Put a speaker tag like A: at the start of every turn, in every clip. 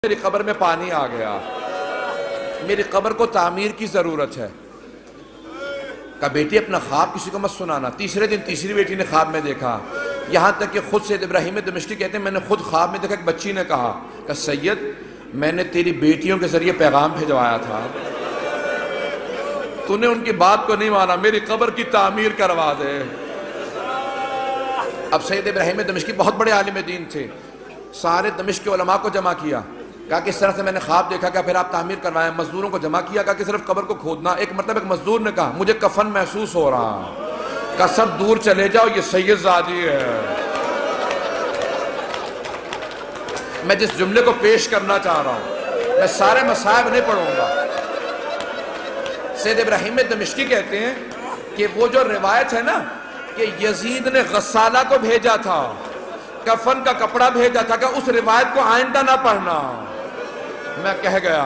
A: میری قبر میں پانی آ گیا، میری قبر کو تعمیر کی ضرورت ہے۔ کہا بیٹی اپنا خواب کسی کو مت سنانا۔ تیسرے دن تیسری بیٹی نے خواب میں دیکھا، یہاں تک کہ خود سید ابراہیم دمشقی کہتے ہیں میں نے خود خواب میں دیکھا ایک بچی نے کہا کہ سید میں نے تیری بیٹیوں کے ذریعے پیغام بھیجوایا تھا، تو نے ان کی بات کو نہیں مانا، میری قبر کی تعمیر کروا دے۔ اب سید ابراہیم دمشقی بہت بڑے عالم دین تھے، سارے دمشق کے علماء کو جمع کیا، کہا کہ اس طرح سے میں نے خواب دیکھا، کہ پھر آپ تعمیر کروائیں۔ مزدوروں کو جمع کیا، کہا کہ صرف قبر کو کھودنا۔ ایک مرتبہ ایک مزدور نے کہا مجھے کفن محسوس ہو رہا، کہا سب دور چلے جاؤ، یہ سید زادی ہے۔ میں جس جملے کو پیش کرنا چاہ رہا ہوں، میں سارے مصائب نہیں پڑھوں گا۔ سید ابراہیم دمشقی کہتے ہیں کہ وہ جو روایت ہے نا کہ یزید نے غسالہ کو بھیجا تھا، کفن کا کپڑا بھیجا تھا، کہ اس روایت کو آئندہ نہ پڑھنا۔ میں کہہ گیا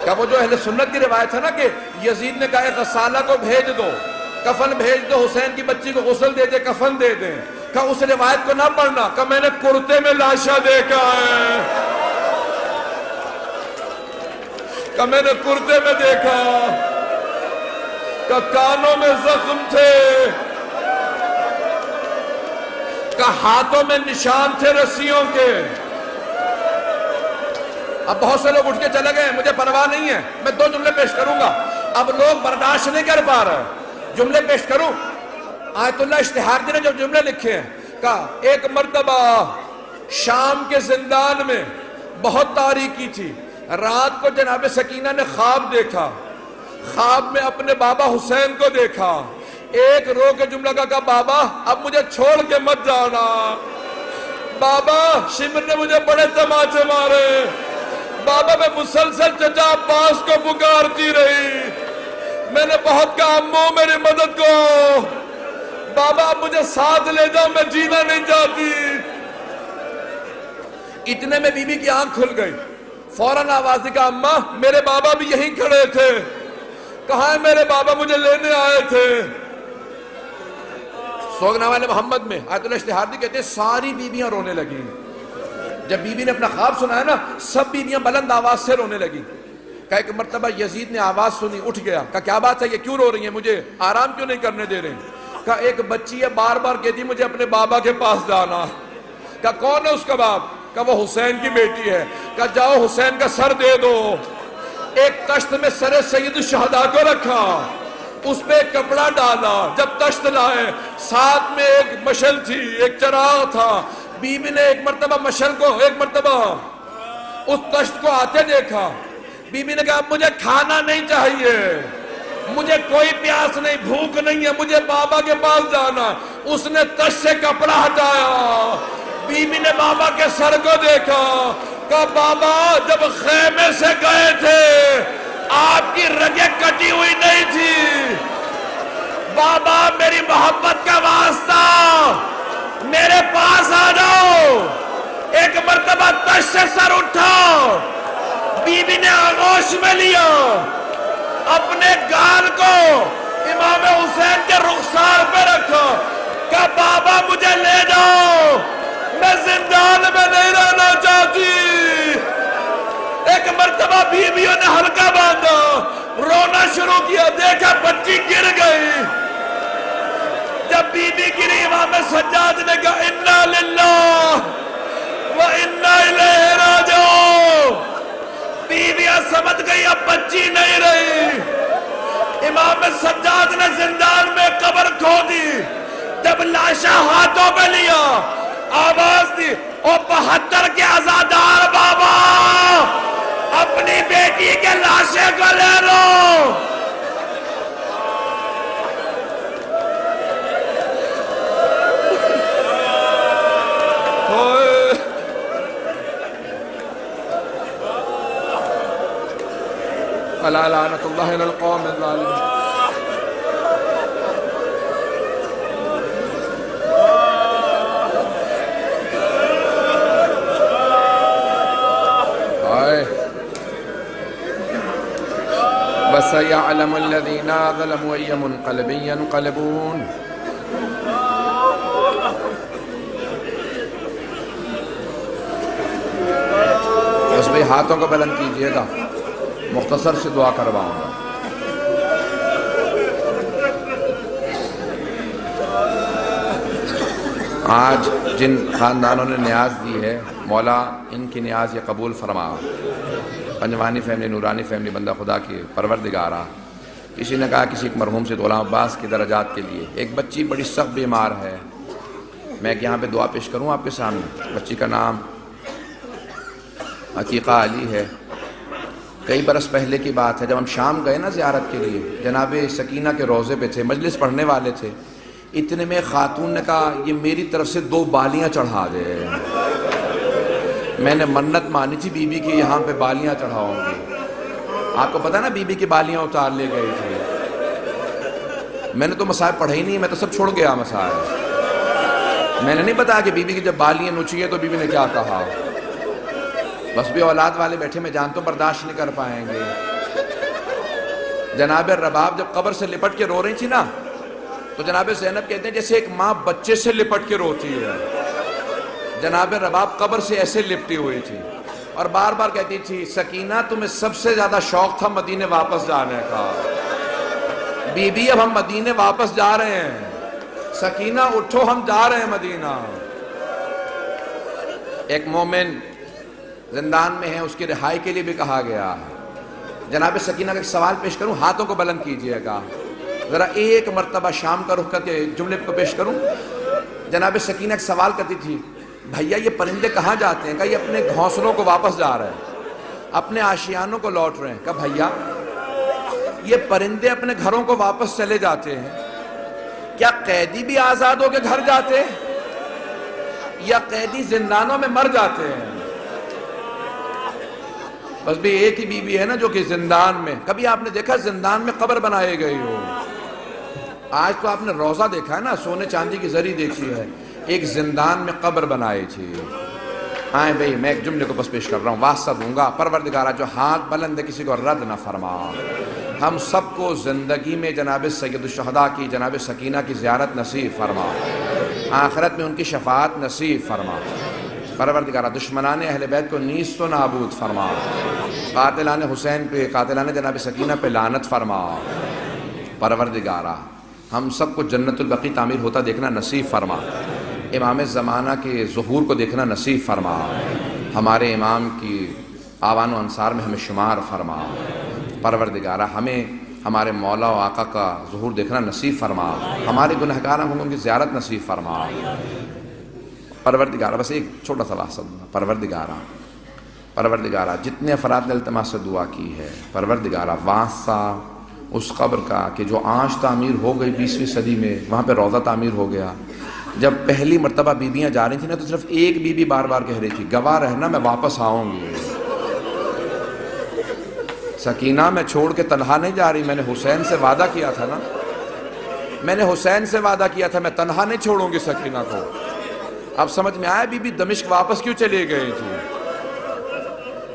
A: کہ وہ جو اہل سنت کی روایت ہے نا کہ یزید نے کہا غسالہ کو بھیج دو، کفن بھیج دو، حسین کی بچی کو غسل دے دے، کفن دے دیں، کہ اس روایت کو نہ پڑھنا، کہ میں نے کرتے میں لاشا دیکھا ہے، کہ میں نے کرتے میں دیکھا، کہ کانوں میں زخم تھے، کہ ہاتھوں میں نشان تھے رسیوں کے۔ اب بہت سے لوگ اٹھ کے چلے گئے، مجھے پرواہ نہیں ہے، میں دو جملے پیش کروں گا، اب لوگ برداشت نہیں کر پا رہے، جملے پیش کروں۔ آیت اللہ اشتہاردی نے جو جملے لکھے ہیں، کہا ایک مرتبہ شام کے زندان میں بہت تاریکی تھی، رات کو جناب سکینہ نے خواب دیکھا، خواب میں اپنے بابا حسین کو دیکھا، ایک رو کے جملہ کہا بابا اب مجھے چھوڑ کے مت جانا، بابا شمر نے مجھے بڑے تماچے مارے، بابا میں مسلسل چچا عباس کو پکارتی رہی، میں نے بہت کہا امو میری مدد کو، بابا اب مجھے ساتھ لے جاؤ، میں جینا نہیں چاہتی۔ اتنے میں بی بی کی آنکھ کھل گئی، فوراً آواز دی کہ اماں میرے بابا بھی یہیں کھڑے تھے، کہاں ہے میرے بابا، مجھے لینے آئے تھے۔ سوگنامہ محمد میں آیت اللہ اشتہاردی کہتے ہیں ساری بیویاں رونے لگیں۔ جب بی بی نے اپنا خواب سنا ہے نا، سب بیویاں بلند آواز سے رونے لگیں۔ کہا ایک مرتبہ یزید نے آواز سنی، اٹھ گیا، کہا کیا بات ہے، یہ کیوں رو رہی ہیں، مجھے آرام کیوں نہیں کرنے دے رہے ہیں؟ کہا ایک بچی ہے بار بار کہتی مجھے اپنے بابا کے پاس جانا۔ کہا کون ہے اس کا باپ؟ کہا وہ حسین کی بیٹی ہے۔ کہا جاؤ حسین کا سر دے دو۔ ایک تشت میں سر سید الشہداء کو رکھا، اس پہ ایک کپڑا ڈالا، جب تشت لائے ساتھ میں ایک مشل تھی، ایک چراغ تھا، بی بی نے ایک مرتبہ مشل کو، ایک مرتبہ اس تشت کو آتے دیکھا، بی بی نے کہا مجھے کھانا نہیں چاہیے، مجھے کوئی پیاس نہیں، بھوک نہیں ہے، مجھے بابا کے پاس جانا۔ اس نے تشت سے کپڑا ہٹایا، بی بی نے بابا کے سر کو دیکھا، کہا بابا جب خیمے سے گئے تھے آپ کی رگیں کٹی ہوئی نہیں تھی، بابا میری محبت کا واسطہ میرے پاس آ جاؤ۔ ایک مرتبہ تشت سے سر اٹھا، بی بی نے آغوش میں لیا، اپنے گال کو امام حسین کے رخسار پہ رکھا، کہا بابا مجھے لے جاؤ، میں زندان میں نہیں رہنا چاہتی۔ ایک مرتبہ بیویوں نے ہلکا باندھا، رونا شروع کیا، دیکھا بچی گر گئی۔ جب بی بی گری امام سجاد نے کہا انا للہ و انا الیہ راجعون۔ بیویاں سمجھ گئی اب بچی نہیں رہی، امام سجاد نے زندان میں قبر کھو دی، جب لاشا ہاتھوں میں لیا آواز دی او 72 کے عزادار بابا اپنی بیٹی کے لاشے کو لے لو۔ الا لعنت اللہ علی القوم الظالمین۔ وَسَيَعْلَمُ الَّذِينَ ظَلَمُوا أَيَّ مُنْقَلَبٍ يَنْقَلِبُونَ۔ بس بھائی ہاتھوں کو بلند کیجئے گا، مختصر سے دعا کرواؤں گا۔ آج جن خاندانوں نے نیاز دی ہے، مولا ان کی نیاز یہ قبول فرما۔ پنجوانی فیملی، نورانی فیملی، بندہ خدا کی پروردگارہ، کسی نے کہا کسی ایک مرحوم سے غلام عباس کے درجات کے لیے، ایک بچی بڑی سخت بیمار ہے، میں ایک یہاں پہ دعا پیش کروں آپ کے سامنے۔ بچی کا نام عتیقہ علی ہے۔ کئی برس پہلے کی بات ہے، جب ہم شام گئے نا زیارت کے لیے، جناب سکینہ کے روضے پہ تھے، مجلس پڑھنے والے تھے، اتنے میں خاتون نے کہا یہ میری طرف سے 2 بالیاں چڑھا دے۔ میں نے منت مانی تھی بی بی کی یہاں پہ بالیاں چڑھاؤں گی۔ آپ کو پتہ نا بی بی کی بالیاں اتار لے گئی تھی۔ میں نے تو مسائل پڑھے ہی نہیں، میں تو سب چھوڑ گیا مسائل۔ میں نے نہیں بتایا کہ بی بی کی جب بالیاں نوچی ہیں تو بی بی نے کیا کہا۔ بس بھی اولاد والے بیٹھے، میں جانتا ہوں برداشت نہیں کر پائیں گے۔ جناب رباب جب قبر سے لپٹ کے رو رہی تھی نا، تو جناب زینب کہتے ہیں جیسے ایک ماں بچے سے لپٹ کے روتی ہے۔ جناب رباب قبر سے ایسے لپٹی ہوئی تھی اور بار بار کہتی تھی سکینہ تمہیں سب سے زیادہ شوق تھا مدینے واپس جانے کا، بی بی اب ہم مدینے واپس جا رہے ہیں، سکینہ اٹھو ہم جا رہے ہیں مدینہ۔ ایک مومن زندان میں ہے، اس کی رہائی کے لیے بھی کہا گیا۔ جناب سکینہ کا ایک سوال پیش کروں، ہاتھوں کو بلند کیجئے گا، ذرا ایک مرتبہ شام کا رخ کر کے جملے کو پیش کروں۔ جناب سکینہ ایک سوال کرتی تھی، بھیا یہ پرندے کہاں جاتے ہیں؟ کہا یہ اپنے گھونسلوں کو واپس جا رہے ہیں، اپنے آشیانوں کو لوٹ رہے ہیں۔ کہا بھیا یہ پرندے اپنے گھروں کو واپس چلے جاتے ہیں، کیا قیدی بھی آزاد ہو کے گھر جاتے ہیں یا قیدی زندانوں میں مر جاتے ہیں؟ بس بھی ایک ہی بی بی ہے نا جو کہ زندان میں، کبھی آپ نے دیکھا زندان میں قبر بنائے گئی ہو؟ آج تو آپ نے روزہ دیکھا ہے نا، سونے چاندی کی زری دیکھی ہے، ایک زندان میں قبر بنائی تھی۔ آئیں بھئی میں ایک جملے کو بس پیش کر رہا ہوں، واسطہ دوں گا پروردگارہ جو ہاتھ بلند ہے کسی کو رد نہ فرما۔ ہم سب کو زندگی میں جناب سید الشہداء کی، جناب سکینہ کی زیارت نصیب فرما، آخرت میں ان کی شفاعت نصیب فرما۔ پروردگارہ دشمنان اہل بیت کو نیست و نابود فرما، قاتلان حسین پہ، قاتلان جناب سکینہ پہ لعنت فرما۔ پروردگارہ ہم سب کو جنت البقیع تعمیر ہوتا دیکھنا نصیب فرما، امام زمانہ کے ظہور کو دیکھنا نصیب فرما، ہمارے امام کی آوان و انصار میں ہمیں شمار فرما۔ پروردگارہ ہمیں ہمارے مولا و آقا کا ظہور دیکھنا نصیب فرما، ہمارے گنہگاروں کو ان کی زیارت نصیب فرما۔ پروردگارہ بس ایک چھوٹا سا واسطہ دوں گا، پروردگارہ جتنے افراد نے التماس سے دعا کی ہے، پروردگارہ واسطہ اس قبر کا کہ جو آج تعمیر ہو گئی 20ویں صدی میں، وہاں پہ روضہ تعمیر ہو گیا۔ جب پہلی مرتبہ بیویاں جا رہی تھیں نا تو صرف ایک بی بی بار بار کہہ رہی تھی گواہ رہنا میں واپس آؤں گی۔ سکینہ میں چھوڑ کے تنہا نہیں جا رہی، میں نے حسین سے وعدہ کیا تھا نا، میں نے حسین سے وعدہ کیا تھا میں تنہا نہیں چھوڑوں گی سکینہ کو۔ اب سمجھ میں آیا بی بی دمشق واپس کیوں چلے گئی تھی؟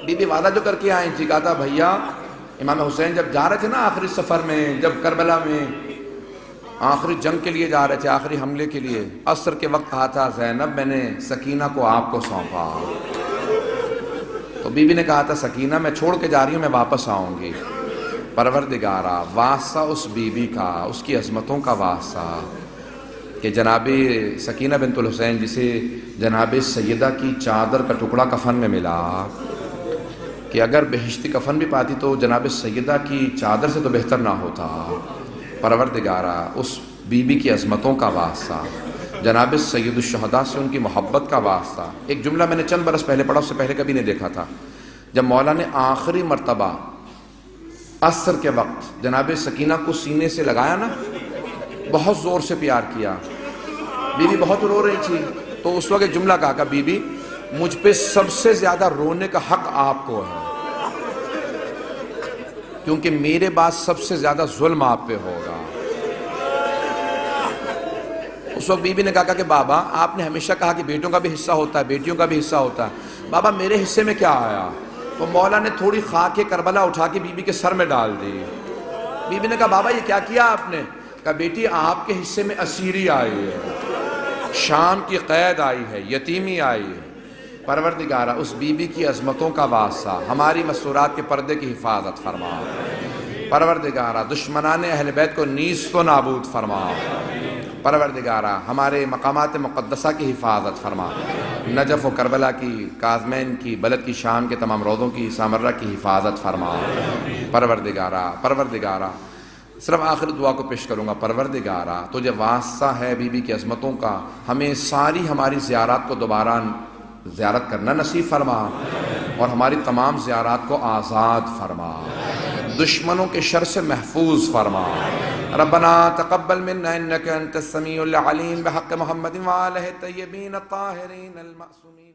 A: بی بی وعدہ جو کر کے آئی تھی، کہا تھا بھیا امام حسین جب جا رہے تھے نا آخری سفر میں، جب کربلا میں آخری جنگ کے لیے جا رہے تھے، آخری حملے کے لیے، عصر کے وقت کہا تھا زینب میں نے سکینہ کو آپ کو سونپا۔ تو بی بی نے کہا تھا سکینہ میں چھوڑ کے جا رہی ہوں، میں واپس آؤں گی۔ پروردگارہ واسطہ اس بی بی کا، اس کی عظمتوں کا واسطہ کہ جناب سکینہ بنت الحسین جسے جناب سیدہ کی چادر کا ٹکڑا کفن میں ملا، کہ اگر بہشتی کفن بھی پاتی تو جناب سیدہ کی چادر سے تو بہتر نہ ہوتا۔ پروردگارہ اس بی بی کی عظمتوں کا واسطہ، جناب سید الشہداء سے ان کی محبت کا واسطہ۔ ایک جملہ میں نے چند برس پہلے پڑھا، اس سے پہلے کبھی نہیں دیکھا تھا، جب مولا نے آخری مرتبہ عصر کے وقت جناب سکینہ کو سینے سے لگایا نا، بہت زور سے پیار کیا، بی بی بہت رو رہی تھی، تو اس وقت ایک جملہ کہا کہ بی بی مجھ پہ سب سے زیادہ رونے کا حق آپ کو ہے، کیونکہ میرے بعد سب سے زیادہ ظلم آپ پہ ہوگا۔ اس وقت بی بی نے کہا کہ بابا آپ نے ہمیشہ کہا کہ بیٹوں کا بھی حصہ ہوتا ہے، بیٹیوں کا بھی حصہ ہوتا ہے، بابا میرے حصے میں کیا آیا؟ تو مولا نے تھوڑی خاک کربلا اٹھا کے بی بی کے سر میں ڈال دی۔ بی بی نے کہا بابا یہ کیا کیا آپ نے؟ کہا بیٹی آپ کے حصے میں اسیری آئی ہے، شام کی قید آئی ہے، یتیمی آئی ہے، پروردگارہ اس بی بی کی عظمتوں کا واسطہ ہماری مسورات کے پردے کی حفاظت فرما۔ پروردگارہ دشمنان اہل بیت کو نیست و نابود فرما۔ پروردگارہ ہمارے مقامات مقدسہ کی حفاظت فرما۔ نجف و کربلا کی، کاظمین کی، بلد کی، شام کے تمام روضوں کی، سامرہ کی حفاظت فرما۔ پروردگارہ صرف آخر دعا کو پیش کروں گا۔ پروردگارہ تجھے واسطہ ہے بی بی کی عظمتوں کا، ہمیں ساری ہماری زیارات کو دوبارہ زیارت کرنا نصیب فرما اور ہماری تمام زیارات کو آزاد فرما، دشمنوں کے شر سے محفوظ فرما۔ ربنا تقبل منا انك انت السميع العليم بحق محمد وآلہ الطیبین الطاہرین المعصومین۔